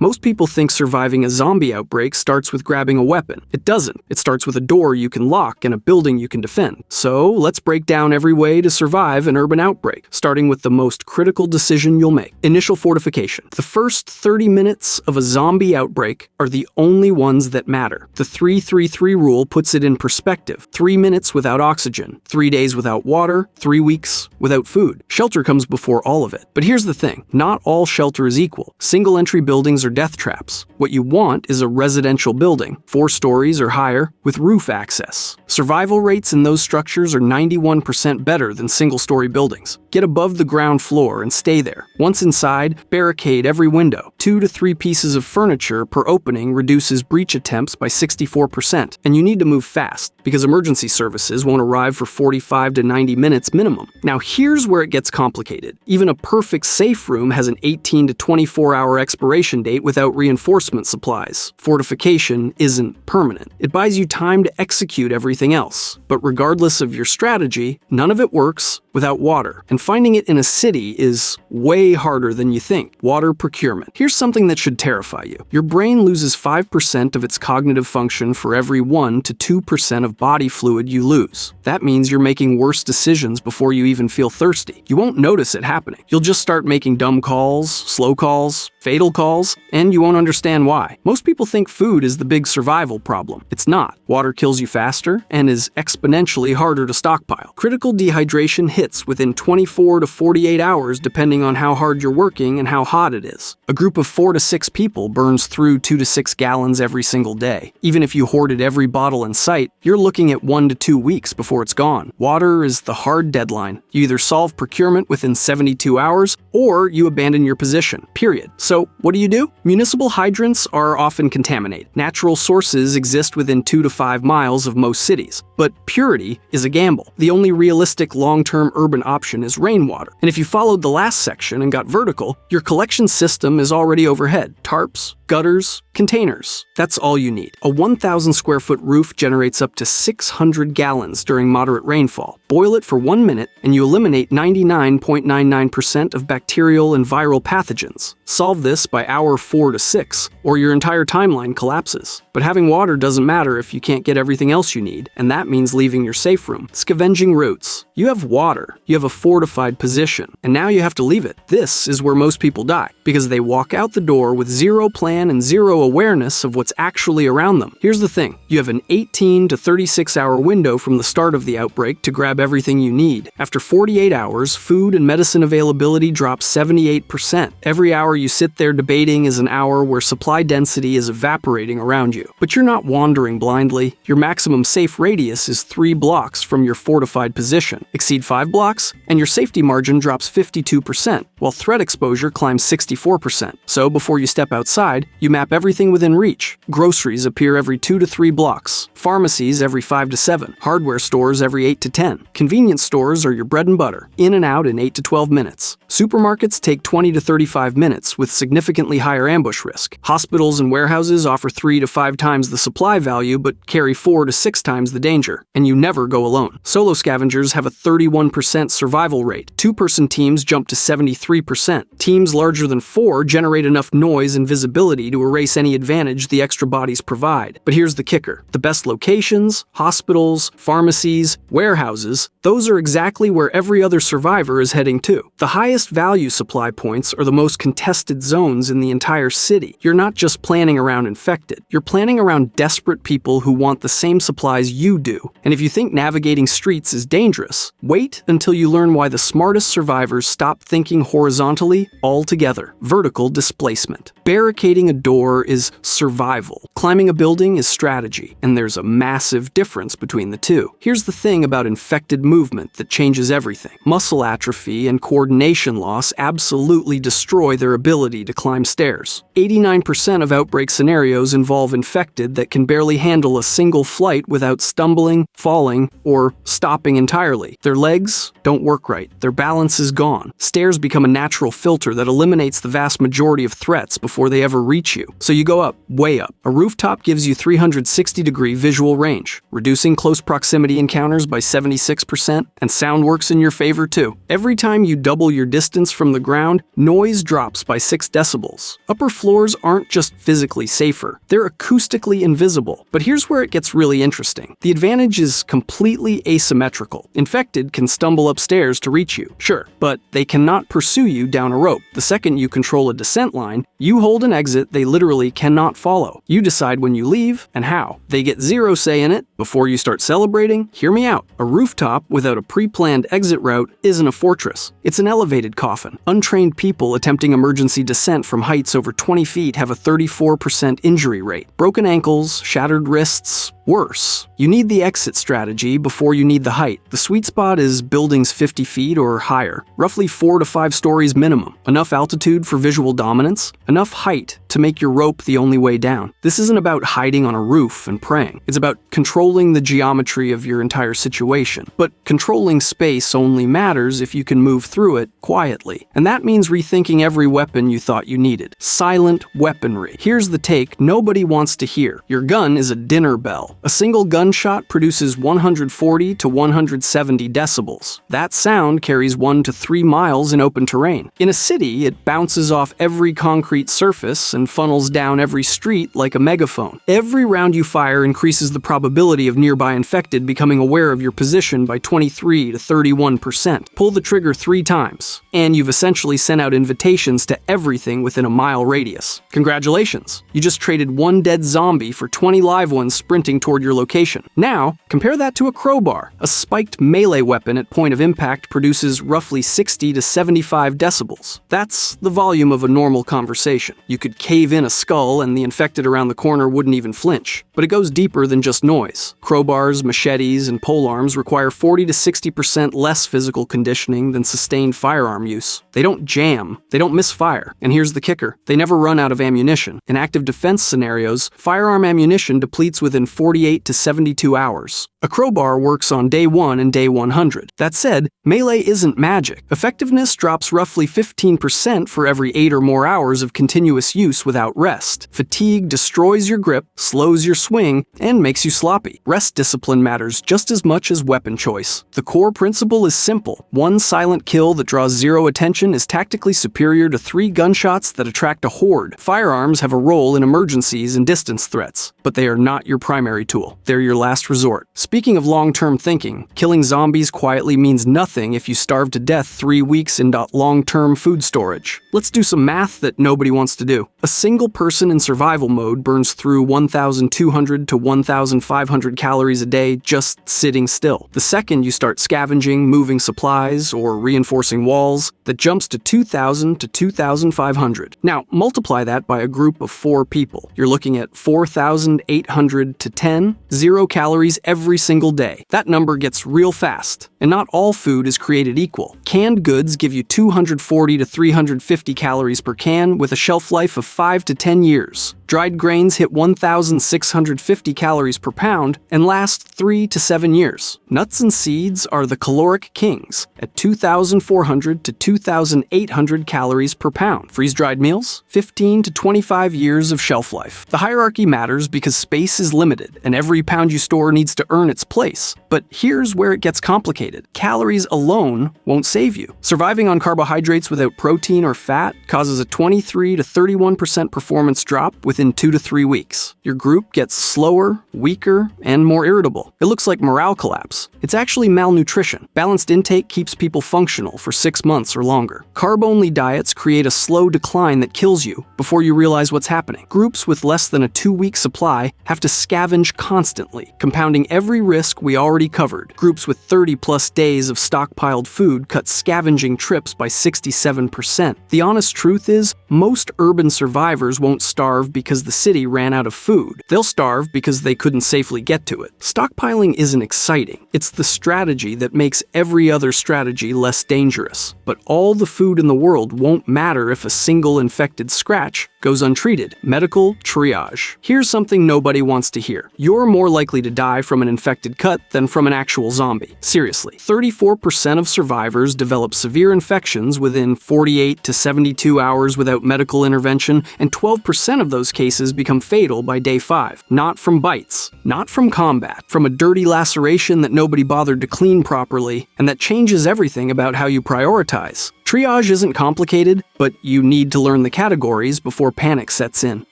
Most people think surviving a zombie outbreak starts with grabbing a weapon. It doesn't. It starts with a door you can lock and a building you can defend. So let's break down every way to survive an urban outbreak, starting with the most critical decision you'll make: initial fortification. The first 30 minutes of a zombie outbreak are the only ones that matter. The 3-3-3 rule puts it in perspective: 3 minutes without oxygen, 3 days without water, 3 weeks without food. Shelter comes before all of it. But here's the thing: not all shelter is equal. Single-entry buildings are death traps. What you want is a residential building, 4 stories or higher, with roof access. Survival rates in those structures are 91% better than single-story buildings. Get above the ground floor and stay there. Once inside, barricade every window. 2 to 3 pieces of furniture per opening reduces breach attempts by 64%. And you need to move fast, because emergency services won't arrive for 45 to 90 minutes minimum. Now here's where it gets complicated. Even a perfect safe room has an 18 to 24-hour expiration date without reinforcement supplies. Fortification isn't permanent. It buys you time to execute everything else. But regardless of your strategy, none of it works without water. And finding it in a city is way harder than you think. Water procurement. Here's something that should terrify you. Your brain loses 5% of its cognitive function for every 1 to 2% of body fluid you lose. That means you're making worse decisions before you even feel thirsty. You won't notice it happening. You'll just start making dumb calls, slow calls, fatal calls, and you won't understand why. Most people think food is the big survival problem. It's not. Water kills you faster and is exponentially harder to stockpile. Critical dehydration hits within 24 to 48 hours depending on how hard you're working and how hot it is. A group of 4 to 6 people burns through 2 to 6 gallons every single day. Even if you hoarded every bottle in sight, you're looking at 1 to 2 weeks before it's gone. Water is the hard deadline. You either solve procurement within 72 hours or you abandon your position, period. So what do? Municipal hydrants are often contaminated. Natural sources exist within 2 to 5 miles of most cities, but purity is a gamble. The only realistic long-term urban option is rainwater. And if you followed the last section and got vertical, your collection system is already overhead. Tarps, gutters, containers. That's all you need. A 1,000 square foot roof generates up to 600 gallons during moderate rainfall. Boil it for 1 minute and you eliminate 99.99% of bacterial and viral pathogens. Solve this by hour 4 to 6, or your entire timeline collapses. But having water doesn't matter if you can't get everything else you need, and that means leaving your safe room. Scavenging routes. You have water, you have a fortified position, and now you have to leave it. This is where most people die, because they walk out the door with zero plan and zero awareness of what's actually around them. Here's the thing: you have an 18 to 36 hour window from the start of the outbreak to grab everything you need. After 48 hours, food and medicine availability drops 78%. Every hour you sit there debating is an hour where supply density is evaporating around you. But you're not wandering blindly. Your maximum safe radius is 3 blocks from your fortified position. Exceed 5 blocks, and your safety margin drops 52%, while threat exposure climbs 64%. So before you step outside, you map everything within reach. Groceries appear every 2 to 3 blocks. Pharmacies every 5 to 7. Hardware stores every 8 to 10. Convenience stores are your bread and butter, in and out in 8 to 12 minutes. Supermarkets take 20 to 35 minutes with significantly higher ambush risk. Hospitals and warehouses offer 3 to 5 times the supply value but carry 4 to 6 times the danger. And you never go alone. Solo scavengers have a 31% survival rate. 2-person teams jump to 73%. Teams larger than 4 generate enough noise and visibility to erase any advantage the extra bodies provide. But here's the kicker: the best locations, hospitals, pharmacies, warehouses, those are exactly where every other survivor is heading to. The highest value supply points are the most contested zones in the entire city. You're not just planning around infected. You're planning around desperate people who want the same supplies you do. And if you think navigating streets is dangerous, wait until you learn why the smartest survivors stop thinking horizontally altogether. Vertical displacement. Barricading a door is survival. Climbing a building is strategy, and there's a massive difference between the two. Here's the thing about infected movement that changes everything. Muscle atrophy and coordination loss absolutely destroy their ability to climb stairs. 89% of outbreak scenarios involve infected that can barely handle a single flight without stumbling, falling, or stopping entirely. Their legs don't work right. Their balance is gone. Stairs become a natural filter that eliminates the vast majority of threats before they ever reach you. So you go up, way up. A rooftop gives you 360-degree visual range, reducing close proximity encounters by 76%, and sound works in your favor too. Every time you double your distance from the ground, noise drops by 6 decibels. Upper floors aren't just physically safer, they're acoustically invisible. But here's where it gets really interesting. The advantage is completely asymmetrical. Infected can stumble upstairs to reach you, sure, but they cannot pursue you down a rope. The second you control a descent line, you hold an exit they literally cannot follow. You decide when you leave and how. They get zero say in it. Before you start celebrating, hear me out. A rooftop without a pre-planned exit route isn't a fortress. It's an elevated coffin. Untrained people attempting emergency descent from heights over 20 feet have a 34% injury rate. Broken ankles, shattered wrists, worse. You need the exit strategy before you need the height. The sweet spot is buildings 50 feet or higher, roughly 4 to 5 stories minimum. Enough altitude for visual dominance, enough height to make your rope the only way down. This isn't about hiding on a roof and praying. It's about controlling the geometry of your entire situation. But controlling space only matters if you can move through it quietly. And that means rethinking every weapon you thought you needed. Silent weaponry. Here's the take nobody wants to hear. Your gun is a dinner bell. A single gunshot produces 140 to 170 decibels. That sound carries 1 to 3 miles in open terrain. In a city, it bounces off every concrete surface and funnels down every street like a megaphone. Every round you fire increases the probability of nearby infected becoming aware of your position by 23 to 31%. Pull the trigger 3 times, and you've essentially sent out invitations to everything within a mile radius. Congratulations! You just traded 1 dead zombie for 20 live ones sprinting toward your location. Now, compare that to a crowbar. A spiked melee weapon at point of impact produces roughly 60 to 75 decibels. That's the volume of a normal conversation. You could cave in a skull and the infected around the corner wouldn't even flinch. But it goes deeper than just noise. Crowbars, machetes, and polearms require 40 to 60% less physical conditioning than sustained firearm use. They don't jam, they don't misfire. And here's the kicker, they never run out of ammunition. In active defense scenarios, firearm ammunition depletes within 48 to 72 hours. A crowbar works on day 1 and day 100. That said, melee isn't magic. Effectiveness drops roughly 15% for every 8 or more hours of continuous use without rest. Fatigue destroys your grip, slows your swing, and makes you sloppy. Rest discipline matters just as much as weapon choice. The core principle is simple. 1 silent kill that draws 0 attention is tactically superior to 3 gunshots that attract a horde. Firearms have a role in emergencies and distance threats, but they are not your primary tool. They're your last resort. Speaking of long-term thinking, killing zombies quietly means nothing if you starve to death 3 weeks in long-term food storage. Let's do some math that nobody wants to do. A single person in survival mode burns through 1,200 to 1,500 calories a day just sitting still. The second you start scavenging, moving supplies, or reinforcing walls, that jumps to 2,000 to 2,500. Now, multiply that by a group of 4 people. You're looking at 4,800 to 10, 0 calories every single day. That number gets real fast. And not all food is created equal. Canned goods give you 240 to 350 calories per can with a shelf life of 5 to 10 years. Dried grains hit 1,650 calories per pound and last 3 to 7 years. Nuts and seeds are the caloric kings at 2,400 to 2,800 calories per pound. Freeze-dried meals, 15 to 25 years of shelf life. The hierarchy matters because space is limited and every pound you store needs to earn its place. But here's where it gets complicated. Calories alone won't save you. Surviving on carbohydrates without protein or fat causes a 23 to 31% performance drop within 2 to 3 weeks. Your group gets slower, weaker, and more irritable. It looks like morale collapse. It's actually malnutrition. Balanced intake keeps people functional for 6 months or longer. Carb-only diets create a slow decline that kills you before you realize what's happening. Groups with less than a 2-week supply have to scavenge constantly, compounding every risk we already covered. Groups with 30-plus days of stockpiled food cut scavenging trips by 67%. The honest truth is, most urban survivors won't starve because the city ran out of food. They'll starve because they couldn't safely get to it. Stockpiling isn't exciting. It's the strategy that makes every other strategy less dangerous. But all the food in the world won't matter if a single infected scratch goes untreated. Medical triage. Here's something nobody wants to hear. You're more likely to die from an infected cut than from an actual zombie. Seriously, 34% of survivors develop severe infections within 48 to 72 hours without medical intervention, and 12% of those cases become fatal by day 5. Not from bites, not from combat, from a dirty laceration that nobody bothered to clean properly, and that changes everything about how you prioritize. Triage isn't complicated, but you need to learn the categories before panic sets in.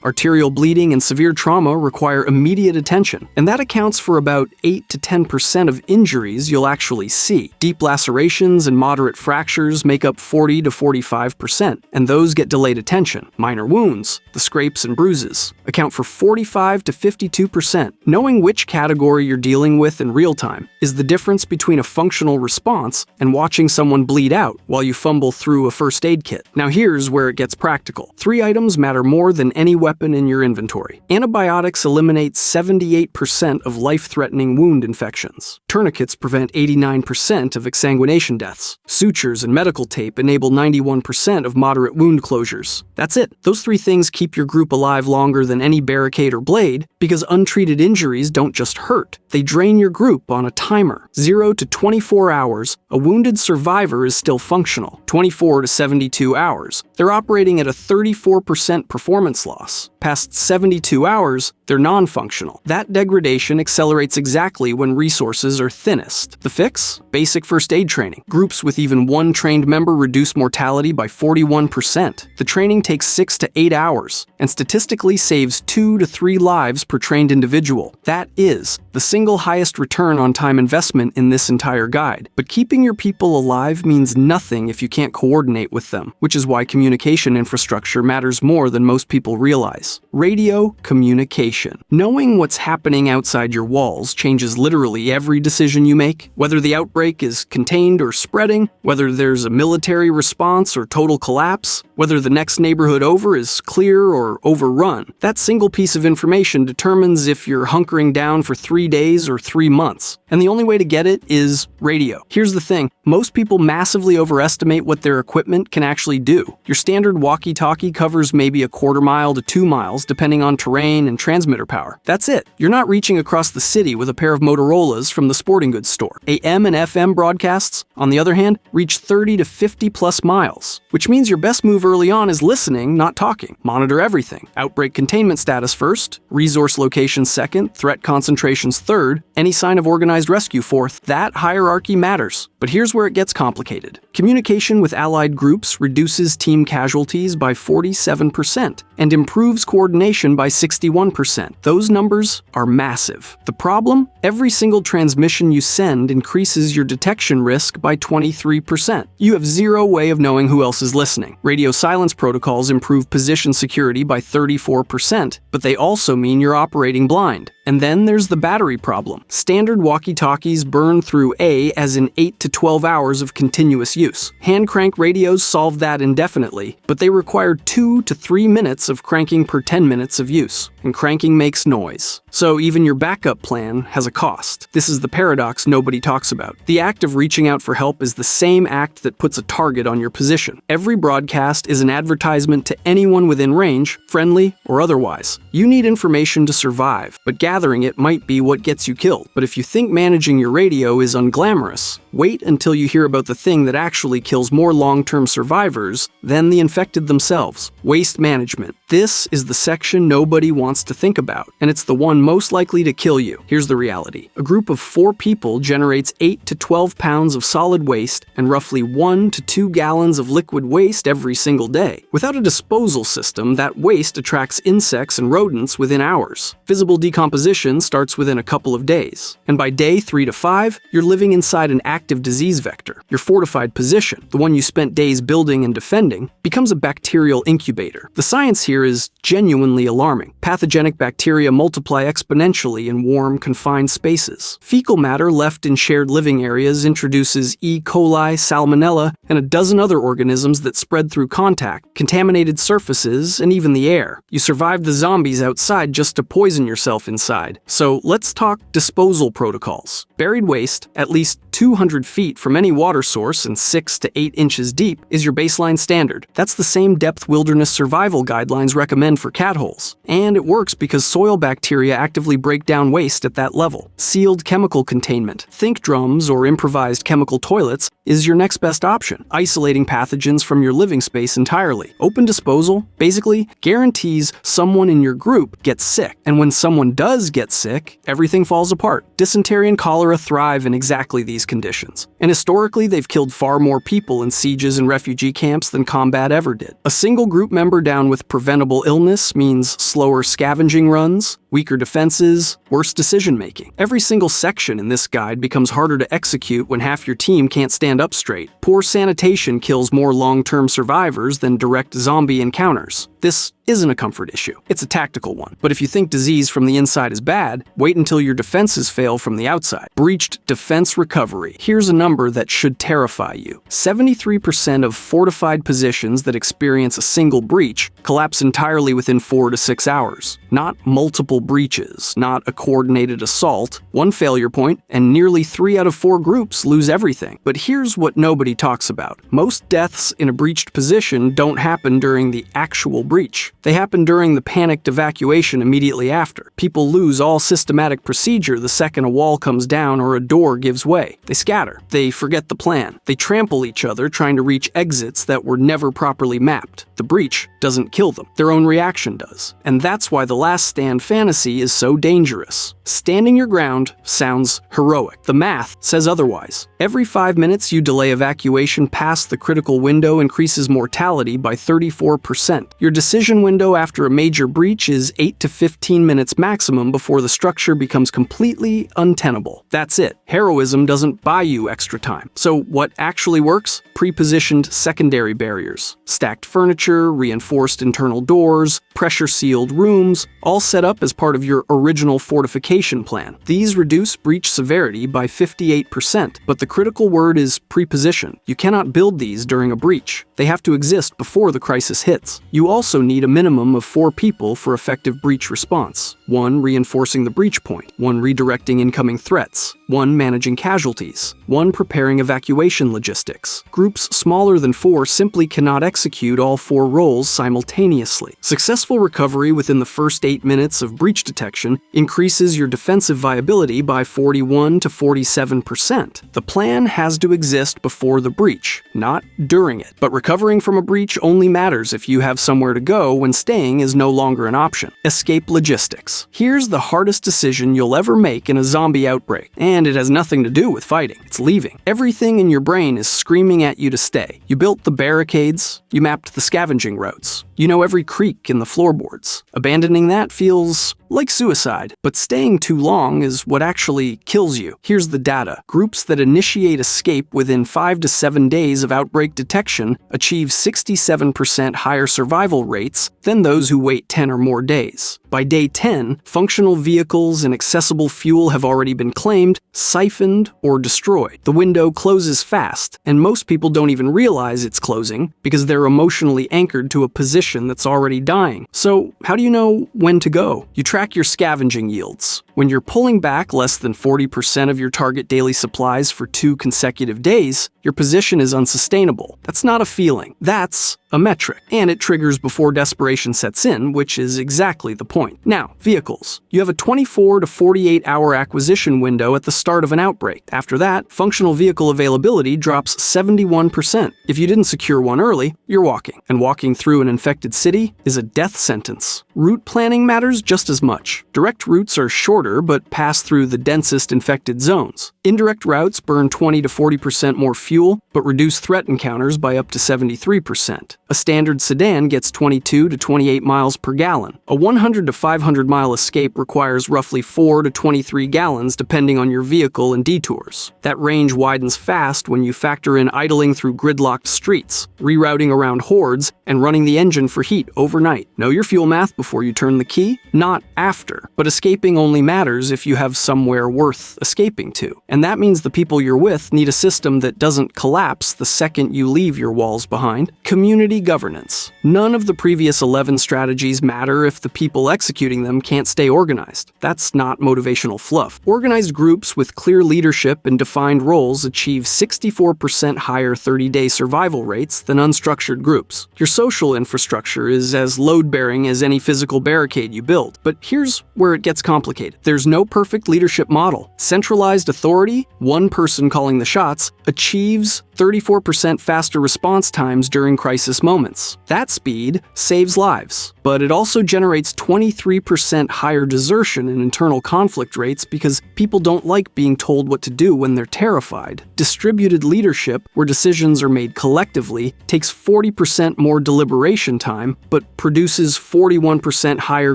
Arterial bleeding and severe trauma require immediate attention, and that accounts for about 8 to 10% of injuries you'll actually see. Deep lacerations and moderate fractures make up 40 to 45%, and those get delayed attention. Minor wounds, the scrapes and bruises, account for 45 to 52%. Knowing which category you're dealing with in real time is the difference between a functional response and watching someone bleed out while you fumble through a first aid kit. Now here's where it gets practical. 3 items matter more than any weapon in your inventory. Antibiotics eliminate 78% of life-threatening wound infections. Tourniquets prevent 89% of exsanguination deaths. Sutures and medical tape enable 91% of moderate wound closures. That's it. Those 3 things keep your group alive longer than any barricade or blade, because untreated injuries don't just hurt. They drain your group on a timer. 0 to 24 hours, a wounded survivor is still functional. 24 to 72 hours, they're operating at a 34% performance loss. Past 72 hours, they're non-functional. That degradation accelerates exactly when resources are thinnest. The fix? Basic first aid training. Groups with even 1 trained member reduce mortality by 41%. The training takes 6 to 8 hours, and statistically saves 2 to 3 lives per trained individual. That is the single highest return on time investment in this entire guide. But keeping your people alive means nothing if you can't coordinate with them, which is why communication infrastructure matters more than most people realize. Radio communication. Knowing what's happening outside your walls changes literally every decision you make. Whether the outbreak is contained or spreading, whether there's a military response or total collapse, whether the next neighborhood over is clear or overrun. That single piece of information determines if you're hunkering down for 3 days or 3 months. And the only way to get it is radio. Here's the thing, most people massively overestimate what their equipment can actually do. Your standard walkie-talkie covers maybe a quarter mile to 2 miles, depending on terrain and transmitter power. That's it. You're not reaching across the city with a pair of Motorola's from the sporting goods store. AM and FM broadcasts, on the other hand, reach 30 to 50 plus miles, which means your best move early on is listening, not talking. Monitor everything. Outbreak containment status first, resource location second, threat concentrations third, any sign of organized rescue fourth. That hierarchy matters. But here's where it gets complicated. Communication with allied groups reduces team casualties by 47% and improves coordination by 61%. Those numbers are massive. The problem? Every single transmission you send increases your detection risk by 23%. You have zero way of knowing who else is listening. Radio silence protocols improve position security by 34%, but they also mean you're operating blind. And then there's the battery problem. Standard walkie-talkies burn through as in 8 to 12 hours of continuous use. Hand crank radios solve that indefinitely, but they require 2 to 3 minutes of cranking per 10 minutes of use. And cranking makes noise. So even your backup plan has a cost. This is the paradox nobody talks about. The act of reaching out for help is the same act that puts a target on your position. Every broadcast is an advertisement to anyone within range, friendly or otherwise. You need information to survive, but gathering it might be what gets you killed. But if you think managing your radio is unglamorous, wait until you hear about the thing that actually kills more long-term survivors than the infected themselves. Waste management. This is the section nobody wants to think about, and it's the one most likely to kill you. Here's the reality. A group of 4 people generates 8 to 12 pounds of solid waste and roughly 1 to 2 gallons of liquid waste every single day. Without a disposal system, that waste attracts insects and rodents within hours. Visible decomposition starts within a couple of days. And by day 3 to 5, you're living inside an active disease vector. Your fortified position, the one you spent days building and defending, becomes a bacterial incubator. The science here is genuinely alarming. Pathogenic bacteria multiply exponentially in warm, confined spaces. Fecal matter left in shared living areas introduces E. coli, salmonella, and a dozen other organisms that spread through contact, contaminated surfaces, and even the air. You survived the zombies outside just to poison yourself inside. So let's talk disposal protocols. Buried waste, at least 200 feet from any water source and 6 to 8 inches deep, is your baseline standard. That's the same depth wilderness survival guidelines guidelines recommend for cat holes. And it works because soil bacteria actively break down waste at that level. Sealed chemical containment, think drums or improvised chemical toilets, is your next best option, isolating pathogens from your living space entirely. Open disposal, basically, guarantees someone in your group gets sick. And when someone does get sick, everything falls apart. Dysentery and cholera thrive in exactly these conditions. And historically, they've killed far more people in sieges and refugee camps than combat ever did. A single group member down with preventable illness means slower scavenging runs, weaker defenses, worse decision-making. Every single section in this guide becomes harder to execute when half your team can't stand up straight. Poor sanitation kills more long-term survivors than direct zombie encounters. This isn't a comfort issue. It's a tactical one. But if you think disease from the inside is bad, wait until your defenses fail from the outside. Breached defense recovery. Here's a number that should terrify you. 73% of fortified positions that experience a single breach collapse entirely within 4 to 6 hours. Not multiple breaches, not a coordinated assault, one failure point, and nearly 3 out of 4 groups lose everything. But here's what nobody talks about. Most deaths in a breached position don't happen during the actual breach. They happen during the panicked evacuation immediately after. People lose all systematic procedure the second a wall comes down or a door gives way. They scatter. They forget the plan. They trample each other trying to reach exits that were never properly mapped. The breach doesn't kill them. Their own reaction does. And that's why the last stand fantasy is so dangerous. Standing your ground sounds heroic. The math says otherwise. Every 5 minutes you delay evacuation past the critical window increases mortality by 34%. Your decision window after a major breach is 8 to 15 minutes maximum before the structure becomes completely untenable. That's it. Heroism doesn't buy you extra time. So what actually works? Pre-positioned secondary barriers. Stacked furniture, reinforced internal doors, pressure-sealed rooms, all set up as part of your original fortification plan. These reduce breach severity by 58%, but the critical word is pre-position. You cannot build these during a breach. They have to exist before the crisis hits. You also need a minimum of 4 people for effective breach response. 1 reinforcing the breach point, 1 redirecting incoming threats, 1 managing casualties, 1 preparing evacuation logistics. Groups smaller than 4 simply cannot execute all 4 roles simultaneously. Successful recovery within the first 8 minutes of breach detection increases your defensive viability by 41 to 47%. The plan has to exist before the breach, not during it. But recovering from a breach only matters if you have somewhere to go when staying is no longer an option. Escape logistics. Here's the hardest decision you'll ever make in a zombie outbreak, and it has nothing to do with fighting. It's leaving. Everything in your brain is screaming at you to stay. You built the barricades, you mapped the scavenging routes, you know every creak in the floorboards. Abandoning that feels like suicide, but staying too long is what actually kills you. Here's the data. Groups that initiate escape within 5 to 7 days of outbreak detection achieve 67% higher survival rates than those who wait 10 or more days. By day 10, functional vehicles and accessible fuel have already been claimed, siphoned, or destroyed. The window closes fast, and most people don't even realize it's closing because they're emotionally anchored to a position that's already dying. So, how do you know when to go? You track your scavenging yields. When you're pulling back less than 40% of your target daily supplies for 2 consecutive days, your position is unsustainable. That's not a feeling. That's a metric. And it triggers before desperation sets in, which is exactly the point. Now, vehicles. You have a 24 to 48 hour acquisition window at the start of an outbreak. After that, functional vehicle availability drops 71%. If you didn't secure one early, you're walking. And walking through an infected city is a death sentence. Route planning matters just as much. Direct routes are shorter, but pass through the densest infected zones. Indirect routes burn 20 to 40% more fuel, but reduce threat encounters by up to 73%. A standard sedan gets 22 to 28 miles per gallon. A 100 to 500 mile escape requires roughly 4 to 23 gallons depending on your vehicle and detours. That range widens fast when you factor in idling through gridlocked streets, rerouting around hordes, and running the engine for heat overnight. Know your fuel math before you turn the key? Not after. But escaping only matters matters if you have somewhere worth escaping to. And that means the people you're with need a system that doesn't collapse the second you leave your walls behind. Community governance. None of the previous 11 strategies matter if the people executing them can't stay organized. That's not motivational fluff. Organized groups with clear leadership and defined roles achieve 64% higher 30-day survival rates than unstructured groups. Your social infrastructure is as load-bearing as any physical barricade you build. But here's where it gets complicated. There's no perfect leadership model. Centralized authority, one person calling the shots, achieves 34% faster response times during crisis moments. That speed saves lives, but it also generates 23% higher desertion and internal conflict rates because people don't like being told what to do when they're terrified. Distributed leadership, where decisions are made collectively, takes 40% more deliberation time, but produces 41% higher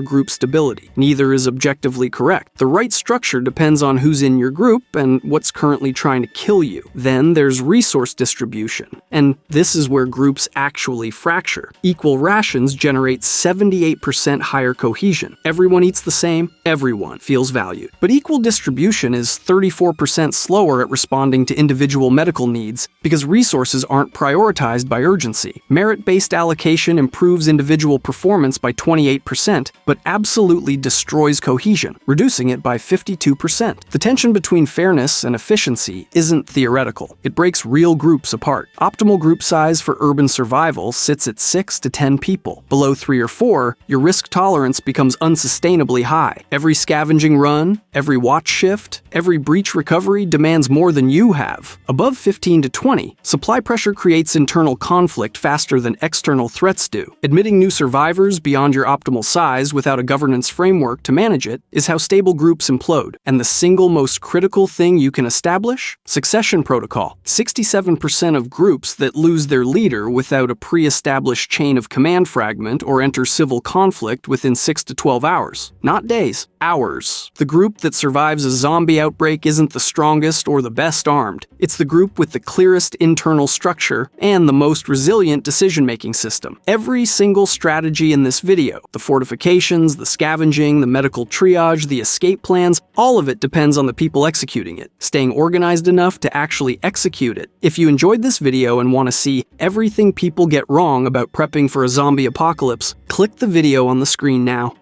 group stability. Neither is objectively correct. The right structure depends on who's in your group and what's currently trying to kill you. Then there's resource distribution, and this is where groups actually fracture. Equal rations generate 78% higher cohesion. Everyone eats the same, everyone feels valued. But equal distribution is 34% slower at responding to individual medical needs because resources aren't prioritized by urgency. Merit-based allocation improves individual performance by 28%, but absolutely destroys cohesion, reducing it by 52%. The tension between fairness and efficiency isn't theoretical. It breaks real groups apart. Optimal group size for urban survival sits at 6 to 10 people. Below 3 or 4, your risk tolerance becomes unsustainably high. Every scavenging run, every watch shift, every breach recovery demands more than you have. Above 15 to 20, supply pressure creates internal conflict faster than external threats do. Admitting new survivors beyond your optimal size without a governance framework to manage it is how stable groups implode. And the single most critical thing you can establish? Succession protocol. 67% of groups that lose their leader without a pre-established chain of command fragment or enter civil conflict within 6 to 12 hours. Not days, hours. The group that survives a zombie outbreak isn't the strongest or the best armed. It's the group with the clearest internal structure and the most resilient decision-making system. Every single strategy in this video, the fortifications, the scavenging, the medical triage, the escape plans, all of it depends on the people executing it, staying organized enough to actually execute it. If you enjoyed this video and want to see everything people get wrong about prepping for a zombie apocalypse, click the video on the screen now.